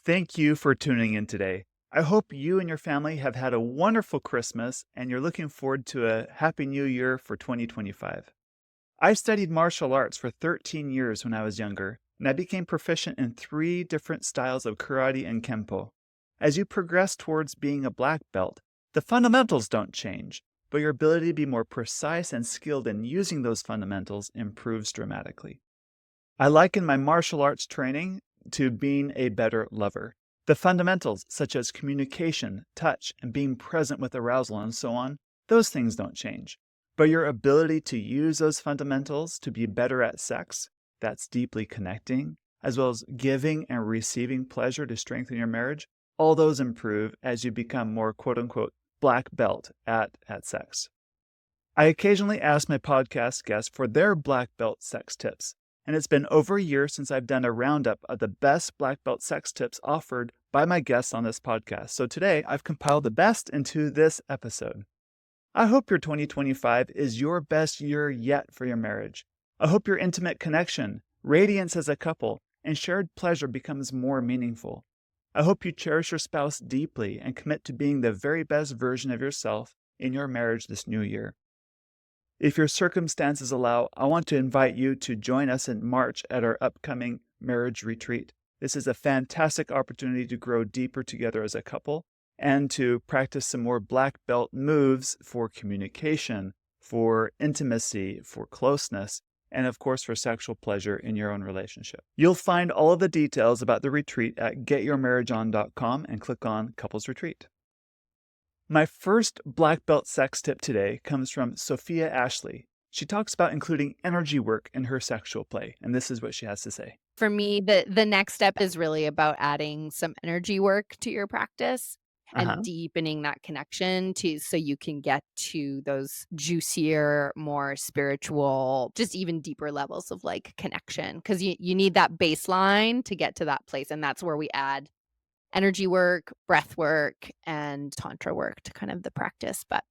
Thank you for tuning in today. I hope you and your family have had a wonderful Christmas and you're looking forward to a happy new year for 2025. I studied martial arts for 13 years when I was younger, and I became proficient in 3 different styles of karate and kenpo. As you progress towards being a black belt, the fundamentals don't change, but your ability to be more precise and skilled in using those fundamentals improves dramatically. I liken my martial arts training to being a better lover. The fundamentals, such as communication, touch, and being present with arousal and so on, those things don't change. But your ability to use those fundamentals to be better at sex, that's deeply connecting, as well as giving and receiving pleasure to strengthen your marriage, all those improve as you become more quote unquote black belt at sex. I occasionally ask my podcast guests for their black belt sex tips, and it's been over a year since I've done a roundup of the best black belt sex tips offered by my guests on this podcast. So today I've compiled the best into this episode. I hope your 2025 is your best year yet for your marriage. I hope your intimate connection, radiance as a couple, and shared pleasure becomes more meaningful. I hope you cherish your spouse deeply and commit to being the very best version of yourself in your marriage this new year. If your circumstances allow, I want to invite you to join us in March at our upcoming marriage retreat. This is a fantastic opportunity to grow deeper together as a couple and to practice some more black belt moves for communication, for intimacy, for closeness, and of course for sexual pleasure in your own relationship. You'll find all of the details about the retreat at getyourmarriageon.com and click on Couples Retreat. My first black belt sex tip today comes from Sophia Ashley. She talks about including energy work in her sexual play, and this is what she has to say. For me, the next step is really about adding some energy work to your practice and deepening that connection so you can get to those juicier, more spiritual, just even deeper levels of like connection. Because you need that baseline to get to that place. And that's where we add energy work, breath work, and tantra work to kind of the practice. But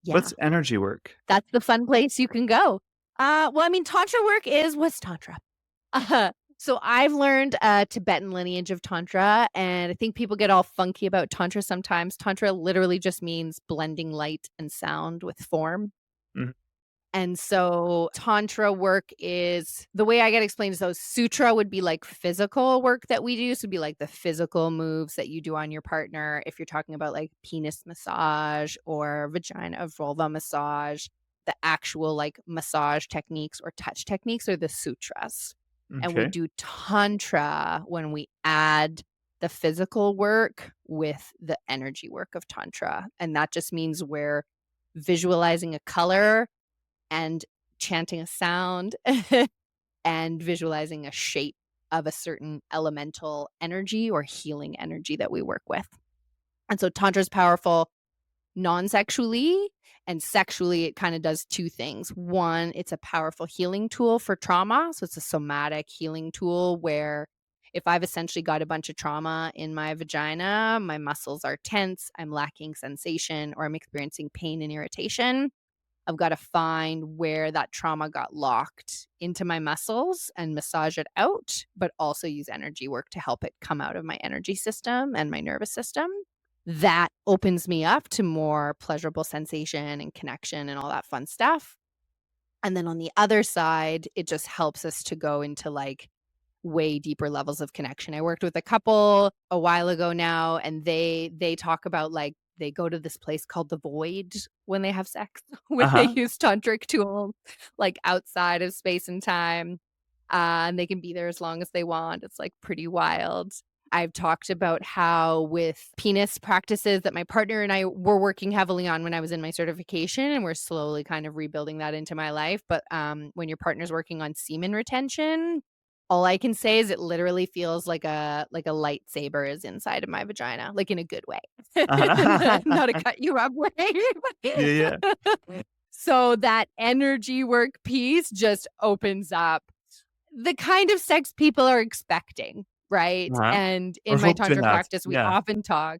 yeah, What's energy work? that's the fun place you can go. Tantra work is what's tantra? So I've learned a Tibetan lineage of tantra, and I think people get all funky about tantra sometimes. Tantra literally just means blending light and sound with form. Mhm. And so tantra work is the way I get explained is those sutra would be like physical work that we do. So it'd be like the physical moves that you do on your partner. If you're talking about like penis massage or vagina vulva massage, the actual like massage techniques or touch techniques are the sutras. And we Okay. do tantra when we add the physical work with the energy work of tantra. And that just means we're visualizing a color and chanting a sound and visualizing a shape of a certain elemental energy or healing energy that we work with. And so tantra is powerful non-sexually, and sexually it kind of does 2 things. One, it's a powerful healing tool for trauma. So it's a somatic healing tool where if I've essentially got a bunch of trauma in my vagina, my muscles are tense, I'm lacking sensation, or I'm experiencing pain and irritation. I've got to find where that trauma got locked into my muscles and massage it out, but also use energy work to help it come out of my energy system and my nervous system. That opens me up to more pleasurable sensation and connection and all that fun stuff. And then on the other side, it just helps us to go into like way deeper levels of connection. I worked with a couple a while ago now, and they talk about like they go to this place called the void when they have sex, where they Uh-huh. use tantric tools like outside of space and time. And they can be there as long as they want. It's like pretty wild. I've talked about how with penis practices that my partner and I were working heavily on when I was in my certification, and we're slowly kind of rebuilding that into my life. But when your partner's working on semen retention, all I can say is it literally feels like a lightsaber is inside of my vagina, like in a good way, Uh-huh. not a cut you up way. Yeah, So that energy work piece just opens up the kind of sex people are expecting, right? Uh-huh. And Or in my hope to tantra have. practice, we Yeah. often talk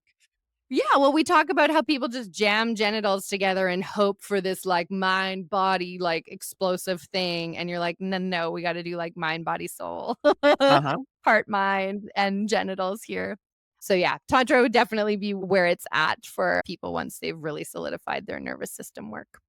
we talk about how people just jam genitals together and hope for this like mind body like explosive thing, and you're like, no, we got to do like mind body soul, Uh-huh. heart mind and genitals here. So yeah, Tantra would definitely be where it's at for people once they've really solidified their nervous system work.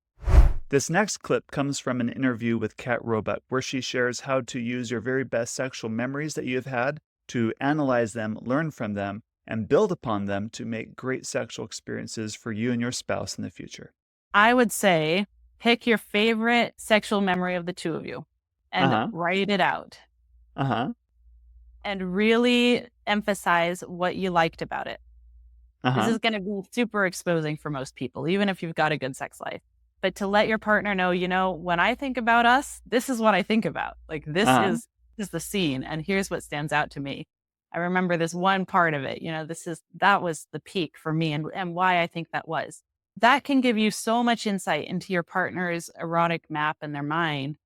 This next clip comes from an interview with Kat Roebuck, where she shares how to use your very best sexual memories that you have had to analyze them, learn from them, and build upon them to make great sexual experiences for you and your spouse in the future. I would say pick your favorite sexual memory of the two of you and write it out. And really emphasize what you liked about it. This is going to be super exposing for most people, even if you've got a good sex life. But to let your partner know, when I think about us, this is what I think about. Like this is the scene, and here's what stands out to me. I remember this one part of it. That was the peak for me, and why I think that was. That can give you so much insight into your partner's erotic map in their mind,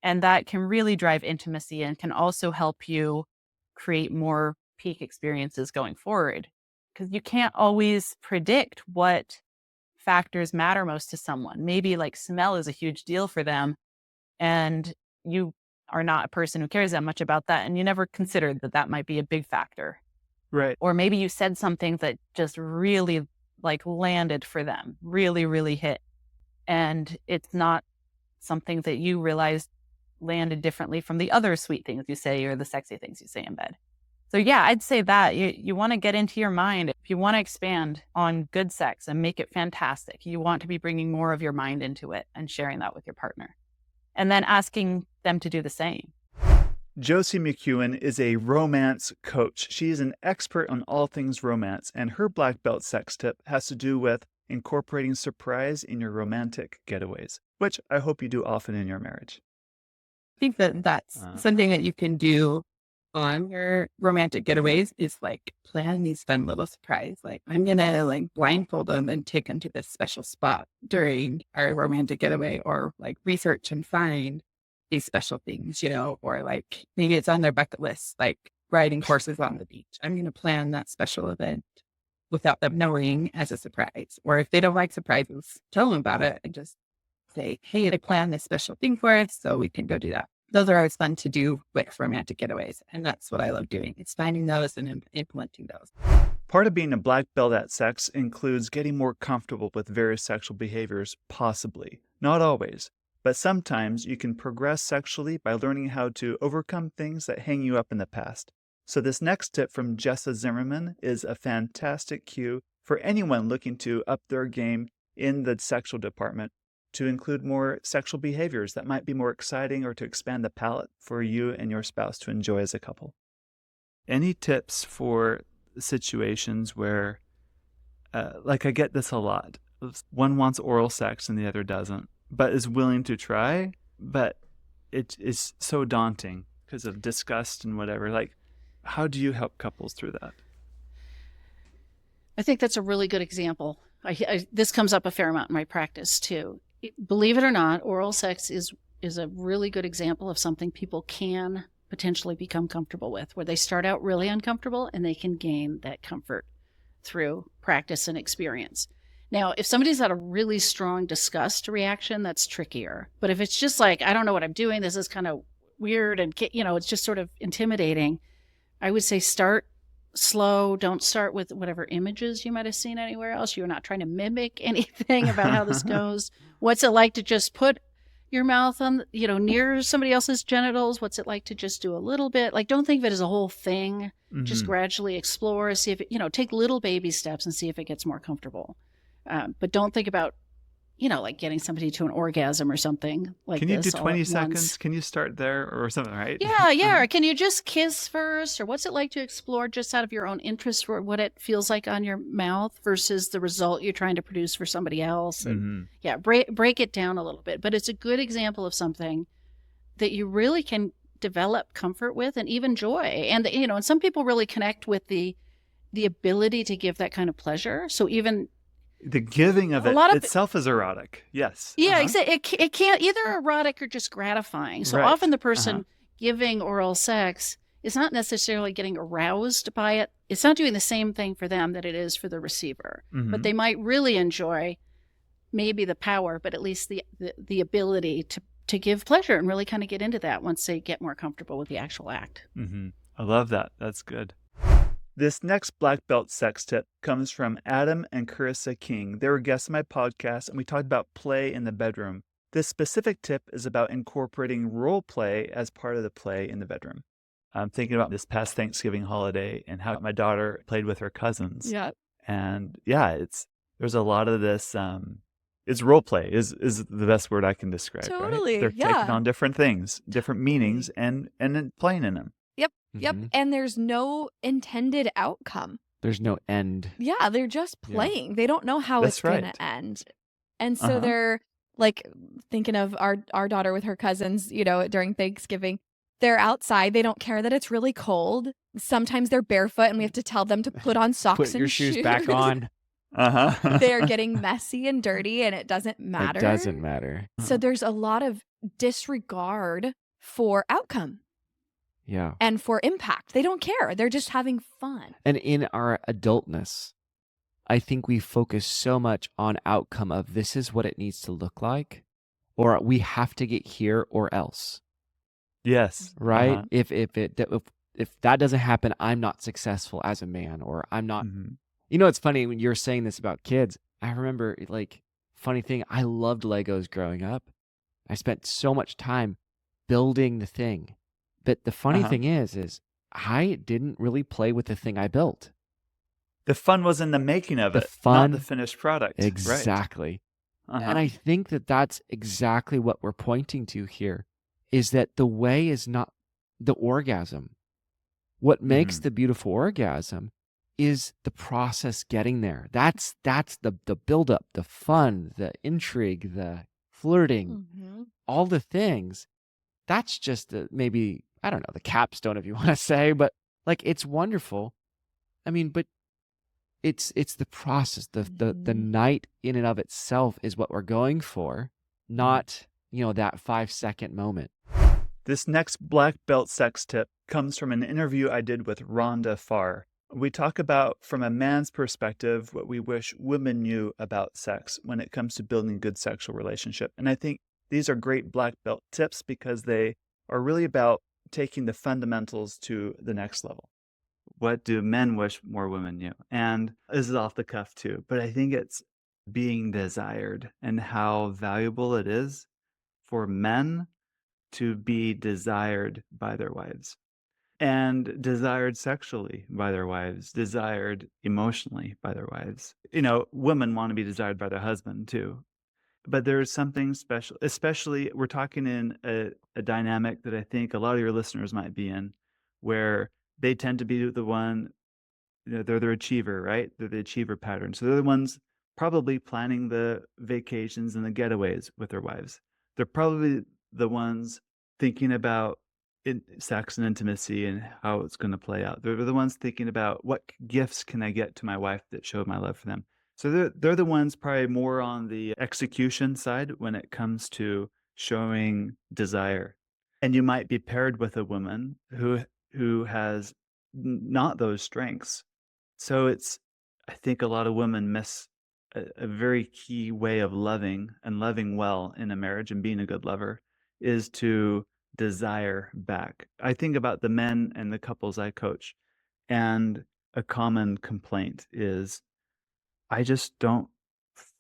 and that can really drive intimacy and can also help you create more peak experiences going forward, because you can't always predict what factors matter most to someone. Maybe like smell is a huge deal for them, and you are not a person who cares that much about that, and you never considered that might be a big factor. Right. Or maybe you said something that just really like landed for them, really, really hit. And it's not something that you realized landed differently from the other sweet things you say or the sexy things you say in bed. So yeah, I'd say that you want to get into your mind. If you want to expand on good sex and make it fantastic, you want to be bringing more of your mind into it and sharing that with your partner, and then asking them to do the same. Josie McEwen is a romance coach. She is an expert on all things romance, and her black belt sex tip has to do with incorporating surprise in your romantic getaways, which I hope you do often in your marriage. I think that's something that you can do on your romantic getaways is like plan these fun little surprise. Like I'm going to like blindfold them and take them to this special spot during our romantic getaway, or like research and find these special things, or like maybe it's on their bucket list, like riding horses on the beach. I'm going to plan that special event without them knowing as a surprise. Or if they don't like surprises, tell them about it and just say, hey, I planned this special thing for us, so we can go do that. Those are always fun to do with romantic getaways. And that's what I love doing. It's finding those and implementing those. Part of being a black belt at sex includes getting more comfortable with various sexual behaviors, possibly. Not always. But sometimes you can progress sexually by learning how to overcome things that hang you up in the past. So this next tip from Jessa Zimmerman is a fantastic cue for anyone looking to up their game in the sexual department, to include more sexual behaviors that might be more exciting or to expand the palette for you and your spouse to enjoy as a couple. Any tips for situations where, like I get this a lot, one wants oral sex and the other doesn't, but is willing to try, but it is so daunting because of disgust and whatever. Like, how do you help couples through that? I think that's a really good example. This comes up a fair amount in my practice too. Believe it or not, oral sex is a really good example of something people can potentially become comfortable with, where they start out really uncomfortable and they can gain that comfort through practice and experience. Now, if somebody's got a really strong disgust reaction, that's trickier. But if it's just like, I don't know what I'm doing, this is kind of weird and, it's just sort of intimidating, I would say start slow. Don't start with whatever images you might have seen anywhere else. You're not trying to mimic anything about how this goes. What's it like to just put your mouth on, near somebody else's genitals? What's it like to just do a little bit? Like, don't think of it as a whole thing. Mm-hmm. Just gradually explore, see if it, take little baby steps and see if it gets more comfortable. But don't think about, like getting somebody to an orgasm or something like this. Can you do 20 seconds? Can you start there or something, right? Yeah. Or can you just kiss first? Or what's it like to explore just out of your own interest for what it feels like on your mouth versus the result you're trying to produce for somebody else? And break it down a little bit. But it's a good example of something that you really can develop comfort with and even joy. And, and some people really connect with the ability to give that kind of pleasure. So even the giving of it itself is erotic. Yes. Yeah, exactly. It can't either erotic or just gratifying. So often the person giving oral sex is not necessarily getting aroused by it. It's not doing the same thing for them that it is for the receiver. Mm-hmm. But they might really enjoy maybe the power, but at least the ability to give pleasure and really kind of get into that once they get more comfortable with the actual act. Mm-hmm. I love that. That's good. This next black belt sex tip comes from Adam and Carissa King. They were guests on my podcast, and we talked about play in the bedroom. This specific tip is about incorporating role play as part of the play in the bedroom. I'm thinking about this past Thanksgiving holiday and how my daughter played with her cousins. Yeah. And yeah, there's a lot of this. It's role play is the best word I can describe. Totally, Right? They're yeah. taking on different things, different meanings, and then playing in them. Yep. And there's no intended outcome. There's no end. Yeah, they're just playing. They don't know how That's it's going right. to end. And so they're like thinking of our daughter with her cousins, during Thanksgiving. They're outside. They don't care that it's really cold. Sometimes they're barefoot and we have to tell them to put on socks Put and your shoes back on. They're getting messy and dirty and it doesn't matter. It doesn't matter. So there's a lot of disregard for outcome. Yeah. And for impact. They don't care. They're just having fun. And in our adultness, I think we focus so much on outcome of this is what it needs to look like, or we have to get here or else. Yes. Right? If that doesn't happen, I'm not successful as a man, or I'm not. It's funny when you're saying this about kids. I remember, funny thing, I loved Legos growing up. I spent so much time building the thing. But the funny thing is I didn't really play with the thing I built. The fun was in the making of it, not the finished product. Exactly. Right. And I think that that's exactly what we're pointing to here, is that the way is not the orgasm. What makes the beautiful orgasm is the process getting there. That's the buildup, the fun, the intrigue, the flirting, all the things. That's just maybe, I don't know, the capstone, if you want to say, but it's wonderful. I mean, but it's the process, the night in and of itself is what we're going for, not, that 5-second moment. This next black belt sex tip comes from an interview I did with Rhonda Farr. We talk about, from a man's perspective, what we wish women knew about sex when it comes to building a good sexual relationship. And I think these are great black belt tips because they are really about taking the fundamentals to the next level. What do men wish more women knew? And this is off the cuff too, but I think it's being desired and how valuable it is for men to be desired by their wives, and desired sexually by their wives, desired emotionally by their wives. Women want to be desired by their husband too. But there's something special, especially we're talking in a dynamic that I think a lot of your listeners might be in, where they tend to be the one, they're the achiever, right? They're the achiever pattern. So they're the ones probably planning the vacations and the getaways with their wives. They're probably the ones thinking about sex and intimacy and how it's going to play out. They're the ones thinking about what gifts can I get to my wife that show my love for them. So they're the ones probably more on the execution side when it comes to showing desire. And you might be paired with a woman who has not those strengths. So I think a lot of women miss a very key way of loving and loving well in a marriage and being a good lover is to desire back. I think about the men and the couples I coach, and a common complaint is, I just don't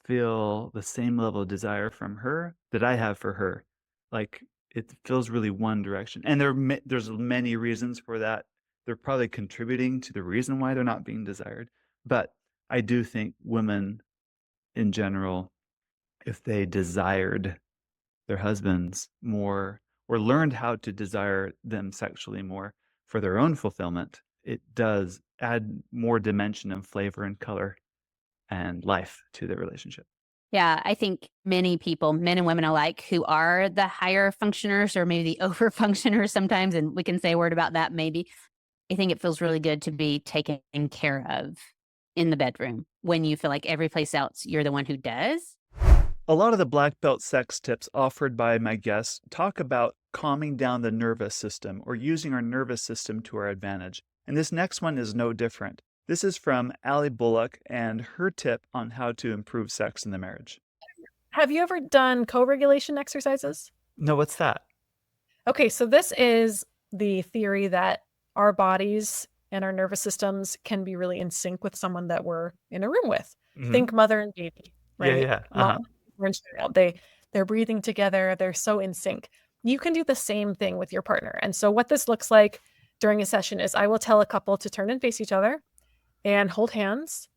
feel the same level of desire from her that I have for her. Like, it feels really one direction. And there's many reasons for that. They're probably contributing to the reason why they're not being desired. But I do think women in general, if they desired their husbands more, or learned how to desire them sexually more for their own fulfillment, it does add more dimension and flavor and color and life to the relationship. Yeah, I think many people, men and women alike, who are the higher functioners or maybe the over functioners sometimes, and we can say a word about that maybe, I think it feels really good to be taken care of in the bedroom when you feel like every place else you're the one who does. A lot of the black belt sex tips offered by my guests talk about calming down the nervous system or using our nervous system to our advantage. And this next one is no different. This is from Allie Bullock and her tip on how to improve sex in the marriage. Have you ever done co-regulation exercises? No, what's that? Okay, so this is the theory that our bodies and our nervous systems can be really in sync with someone that we're in a room with. Mhm. Think mother and baby, right? Yeah. Mom and child, they're breathing together. They're so in sync. You can do the same thing with your partner. And so what this looks like during a session is I will tell a couple to turn and face each other and hold hands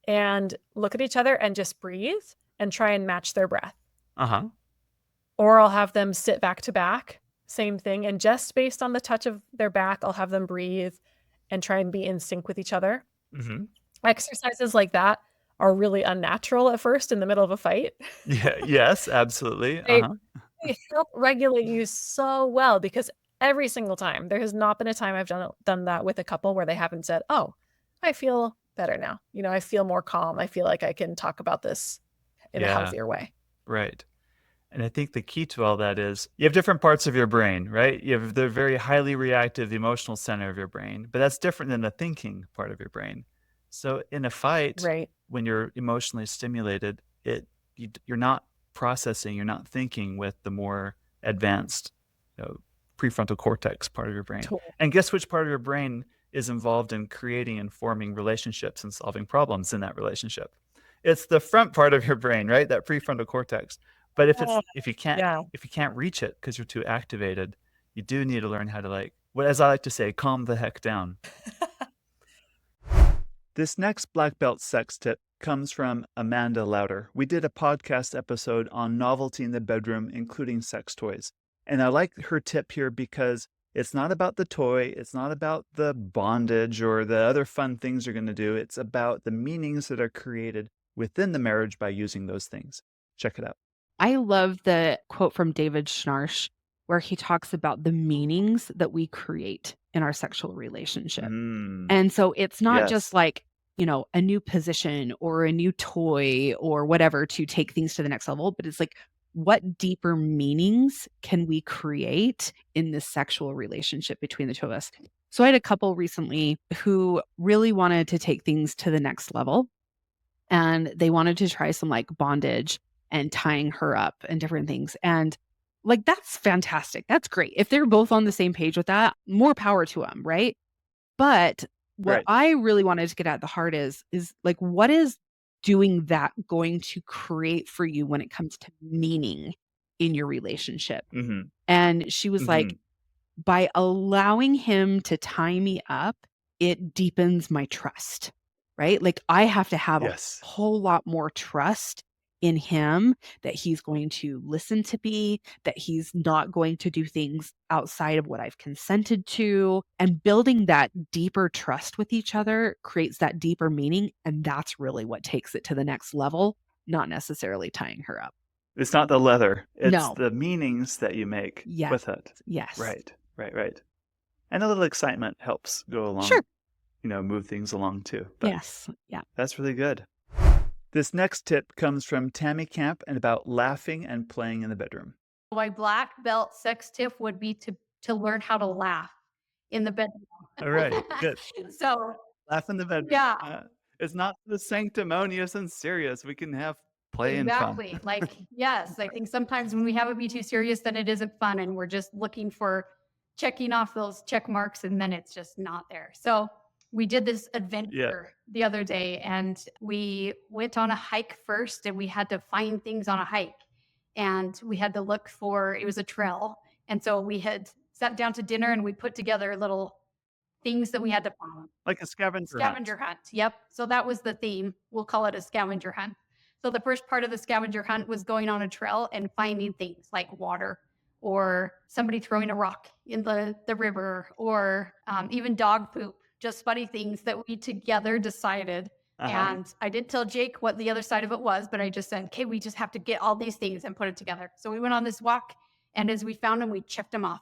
and look at each other and just breathe and try and match their breath. Or I'll have them sit back to back, same thing. And just based on the touch of their back, I'll have them breathe and try and be in sync with each other. Exercises like that are really unnatural at first in the middle of a fight. Yeah. Yes, absolutely. They help regulate you so well because every single time, there has not been a time I've done that with a couple where they haven't said, oh, I feel better now. I feel more calm. I feel like I can talk about this in a healthier way. Right. And I think the key to all that is you have different parts of your brain, right? You have the very highly reactive, the emotional center of your brain, but that's different than the thinking part of your brain. So in a fight, when you're emotionally stimulated, you're not processing, you're not thinking with the more advanced prefrontal cortex part of your brain. And guess which part of your brain is involved in creating and forming relationships and solving problems in that relationship? It's the front part of your brain, right? That prefrontal cortex. But if you can't reach it because you're too activated, you do need to learn how to as I like to say, calm the heck down. This next black belt sex tip comes from Amanda Louder. We did a podcast episode on novelty in the bedroom, including sex toys. And I like her tip here because it's not about the toy, it's not about the bondage or the other fun things you're going to do. It's about the meanings that are created within the marriage by using those things. Check it out. I love the quote from David Schnarch where he talks about the meanings that we create in our sexual relationship. And so it's not just like, a new position or a new toy or whatever to take things to the next level, but it's like, what deeper meanings can we create in this sexual relationship between the two of us? So I had a couple recently who really wanted to take things to the next level, and they wanted to try some bondage and tying her up and different things. And that's fantastic. That's great. If they're both on the same page with that, more power to them, right? But what I really wanted to get at the heart is what is doing that going to create for you when it comes to meaning in your relationship? And she was like, by allowing him to tie me up, it deepens my trust, right? I have to have a whole lot more trust in him that he's going to listen to me, that he's not going to do things outside of what I've consented to. And building that deeper trust with each other creates that deeper meaning. And that's really what takes it to the next level, not necessarily tying her up. It's not the leather. It's the meanings that you make with it. Yes. Right. And a little excitement helps go along. Sure. Move things along too. But yes. Yeah. That's really good. This next tip comes from Tammy Camp and about laughing and playing in the bedroom. My black belt sex tip would be to learn how to laugh in the bedroom. All right, good. So laugh in the bedroom. Yeah. It's not the sanctimonious and serious. We can have play and fun. Exactly. Yes, I think sometimes when we have it be too serious, then it isn't fun and we're just looking for checking off those check marks and then it's just not there. So we did this adventure the other day and we went on a hike first and we had to find things on a hike and we had to look for, it was a trail. And so we had sat down to dinner and we put together little things that we had to find. Like a scavenger hunt. Yep. So that was the theme. We'll call it a scavenger hunt. So the first part of the scavenger hunt was going on a trail and finding things like water or somebody throwing a rock in the river or even dog poop. Just funny things that we together decided. And I did tell Jake what the other side of it was, but I just said, okay, we just have to get all these things and put it together. So we went on this walk and as we found them, we checked them off.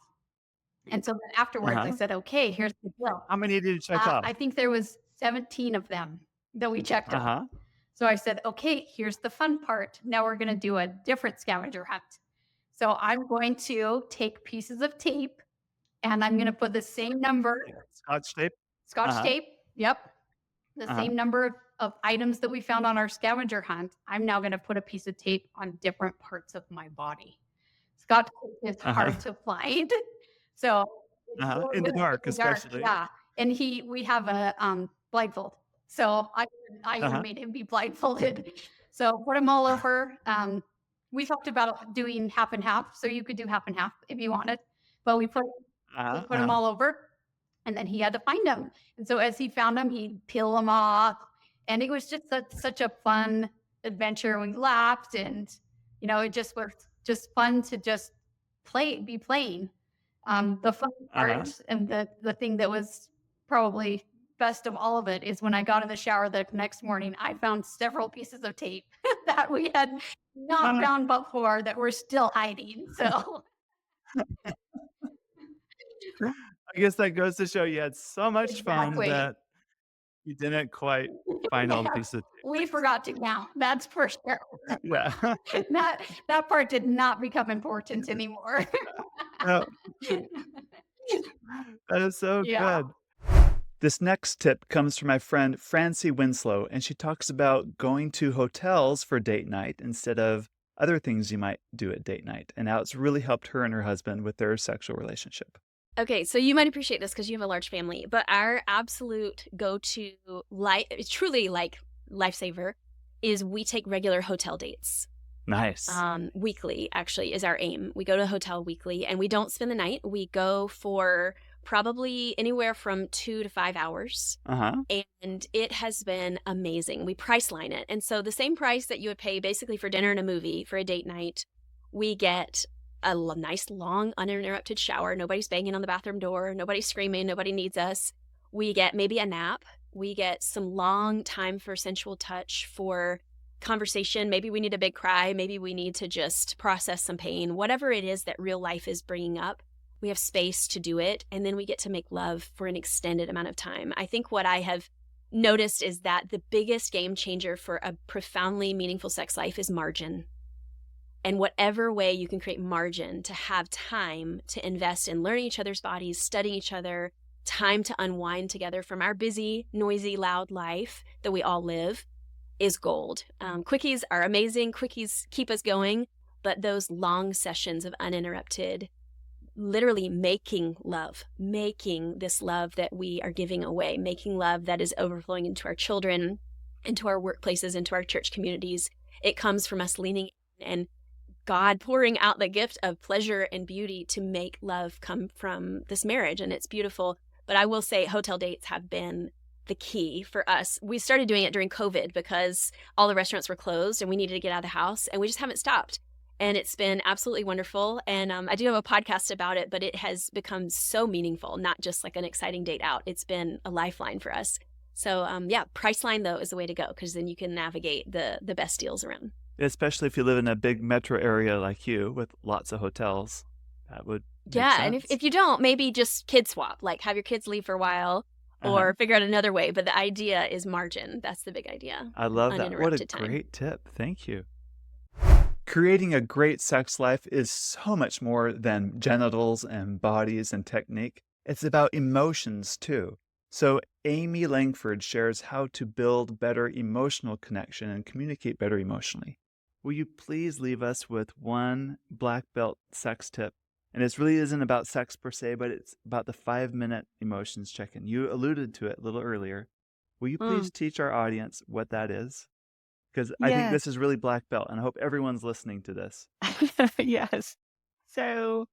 And so then afterwards I said, okay, here's the deal. How many did you check off? I think there was 17 of them that we checked off. So I said, okay, here's the fun part. Now we're going to do a different scavenger hunt. So I'm going to take pieces of tape and I'm going to put the same number. Scotch tape? Yep. The same number of items that we found on our scavenger hunt. I'm now going to put a piece of tape on different parts of my body. Scotch tape is hard to find. So in the dark, especially. Yeah. And we have a blindfold. So I would have made him be blindfolded. So put him all over. We talked about doing half and half. So you could do half and half if you wanted. But we put him all over. And then he had to find them. And so as he found them, he'd peel them off. And it was just such a fun adventure. We laughed, and it just was just fun to just be playing. The fun part and the thing that was probably best of all of it is when I got in the shower the next morning, I found several pieces of tape that we had not found before that we're still hiding. So I guess that goes to show you had so much fun Exactly. that you didn't quite find all the pieces of tape. we forgot to count. That's for sure. Yeah. That part did not become important anymore. No, that is so Yeah. good. This next tip comes from my friend Francie Winslow, and she talks about going to hotels for date night instead of other things you might do at date night, and how it's really helped her and her husband with their sexual relationship. Okay, so you might appreciate this because you have a large family, but our absolute go-to, truly like lifesaver, is we take regular hotel dates. Nice. Weekly, actually, is our aim. We go to a hotel weekly, and we don't spend the night. We go for probably anywhere from 2 to 5 hours. And it has been amazing. We price line it. And so the same price that you would pay basically for dinner and a movie for a date night, we get a nice, long, uninterrupted shower. Nobody's banging on the bathroom door. Nobody's screaming. Nobody needs us. We get maybe a nap. We get some long time for sensual touch, for conversation. Maybe we need a big cry. Maybe we need to just process some pain. Whatever it is that real life is bringing up, we have space to do it. And then we get to make love for an extended amount of time. I think what I have noticed is that the biggest game changer for a profoundly meaningful sex life is margin. And whatever way you can create margin to have time to invest in learning each other's bodies, studying each other, time to unwind together from our busy, noisy, loud life that we all live is gold. Quickies are amazing. Quickies keep us going. But those long sessions of uninterrupted, literally making love, making this love that we are giving away, making love that is overflowing into our children, into our workplaces, into our church communities. It comes from us leaning in and God pouring out the gift of pleasure and beauty to make love come from this marriage. And it's beautiful. But I will say hotel dates have been the key for us. We started doing it during COVID because all the restaurants were closed and we needed to get out of the house, and we just haven't stopped. And it's been absolutely wonderful. And I do have a podcast about it, but it has become so meaningful, not just like an exciting date out. It's been a lifeline for us. So Priceline though is the way to go, because then you can navigate the best deals around. Especially if you live in a big metro area like you with lots of hotels. That would make sense. And if you don't, maybe just kid swap, like have your kids leave for a while or figure out another way. But the idea is margin. That's the big idea. I love that. What a great tip. Thank you. Creating a great sex life is so much more than genitals and bodies and technique. It's about emotions too. So Amy Langford shares how to build better emotional connection and communicate better emotionally. Will you please leave us with one black belt sex tip? And it really isn't about sex per se, but it's about the 5-minute emotions check-in. You alluded to it a little earlier. Will you please teach our audience what that is? Because I think this is really black belt, and I hope everyone's listening to this. Yes. So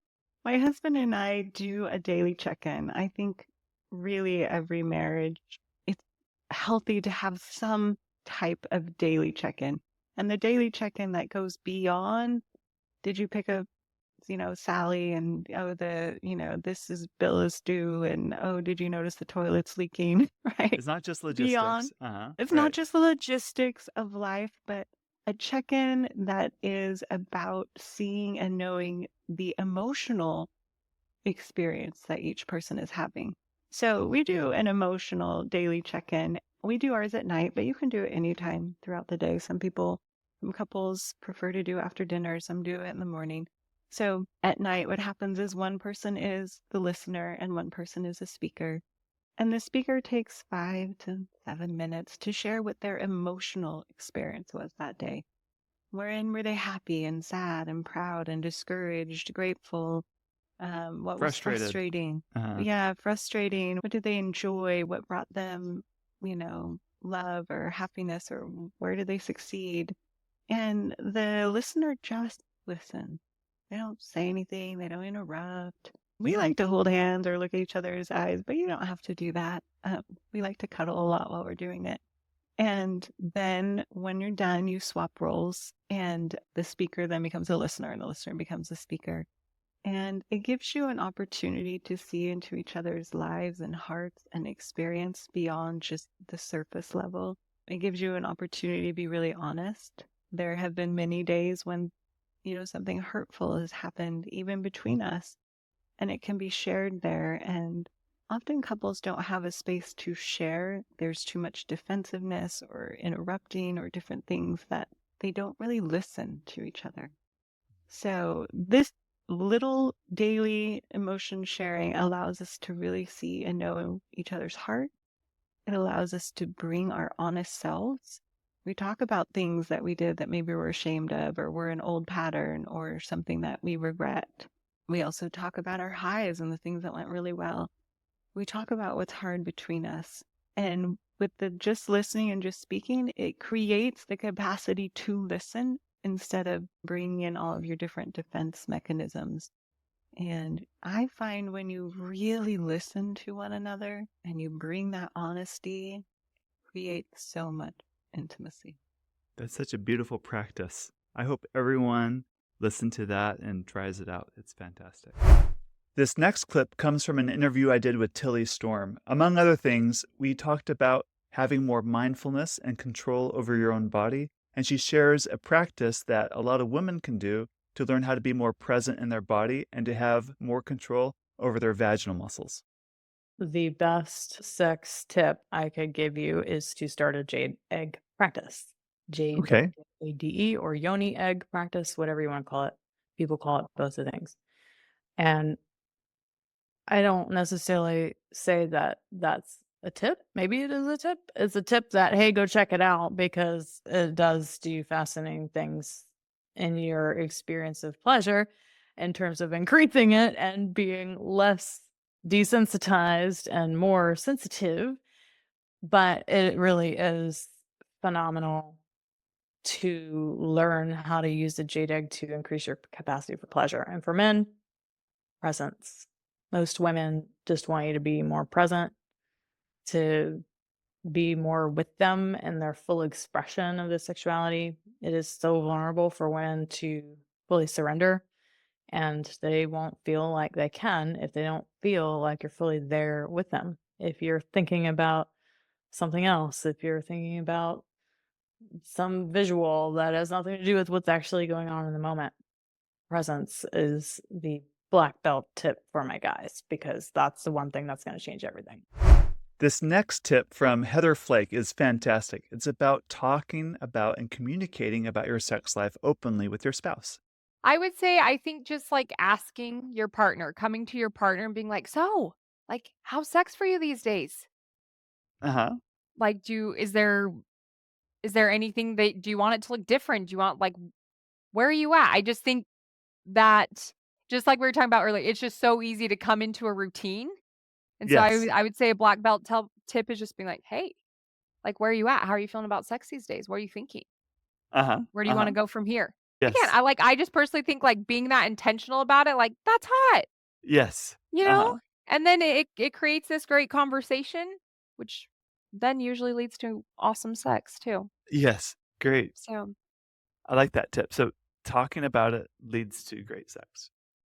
my husband and I do a daily check-in. I think really every marriage, it's healthy to have some type of daily check-in. And the daily check-in that goes beyond, did you pick up, Sally, and this is bill is due, and did you notice the toilet's leaking? Right? It's not just logistics. Beyond, it's not just the logistics of life, but a check-in that is about seeing and knowing the emotional experience that each person is having. So we do an emotional daily check-in. We do ours at night, but you can do it anytime throughout the day. Some couples prefer to do after dinner. Some do it in the morning. So at night, what happens is one person is the listener and one person is a speaker. And the speaker takes 5 to 7 minutes to share what their emotional experience was that day. Were they happy and sad and proud and discouraged, grateful, What was Frustrated. frustrating? Uh-huh. Yeah, frustrating. What did they enjoy? What brought them, love or happiness, or where did they succeed? And the listener just listen. They don't say anything. They don't interrupt. We like to hold hands or look at each other's eyes, but you don't have to do that. We like to cuddle a lot while we're doing it. And then when you're done, you swap roles, and the speaker then becomes a listener, and the listener becomes a speaker. And it gives you an opportunity to see into each other's lives and hearts and experience beyond just the surface level. It gives you an opportunity to be really honest. There have been many days when, something hurtful has happened even between us, and it can be shared there. And often couples don't have a space to share. There's too much defensiveness or interrupting or different things that they don't really listen to each other. So this little daily emotion sharing allows us to really see and know each other's heart. It allows us to bring our honest selves. We talk about things that we did that maybe we're ashamed of, or were an old pattern, or something that we regret. We also talk about our highs and the things that went really well. We talk about what's hard between us. And with the just listening and just speaking, it creates the capacity to listen instead of bringing in all of your different defense mechanisms. And I find when you really listen to one another and you bring that honesty, it creates so much intimacy. That's such a beautiful practice. I hope everyone listens to that and tries it out. It's fantastic. This next clip comes from an interview I did with Tilly Storm. Among other things, we talked about having more mindfulness and control over your own body, and she shares a practice that a lot of women can do to learn how to be more present in their body and to have more control over their vaginal muscles. The best sex tip I could give you is to start a Jade Egg Practice. Jade, Okay. ADE, or Yoni Egg Practice, whatever you want to call it. People call it both the things. And I don't necessarily say that that's a tip. Maybe it is a tip. It's a tip that, hey, go check it out, because it does do fascinating things in your experience of pleasure in terms of increasing it and being less desensitized and more sensitive. But it really is phenomenal to learn how to use the jade egg to increase your capacity for pleasure. And for men, presence. Most women just want you to be more present, to be more with them in their full expression of the sexuality. It is so vulnerable for women to fully surrender, and they won't feel like they can if they don't feel like you're fully there with them. If you're thinking about something else, if you're thinking about some visual that has nothing to do with what's actually going on in the moment, presence is the black belt tip for my guys, because that's the one thing that's going to change everything. This next tip from Heather Flake is fantastic. It's about talking about and communicating about your sex life openly with your spouse. I would say, I think just like asking your partner, coming to your partner and being like, so, like, how's sex for you these days? Uh-huh. Like, is there anything do you want it to look different? Do you want, like, where are you at? I just think that, just like we were talking about earlier, it's just so easy to come into a routine. And so Yes. I would say a black belt tip is just being like, hey, like, where are you at? How are you feeling about sex these days? What are you thinking? Uh-huh. Where do you want to go from here? Yes. Again, I just personally think, like, being that intentional about it, like, that's hot, Yes. you know? And then it creates this great conversation, which then usually leads to awesome sex too. Yes. Great. So I like that tip. So talking about it leads to great sex.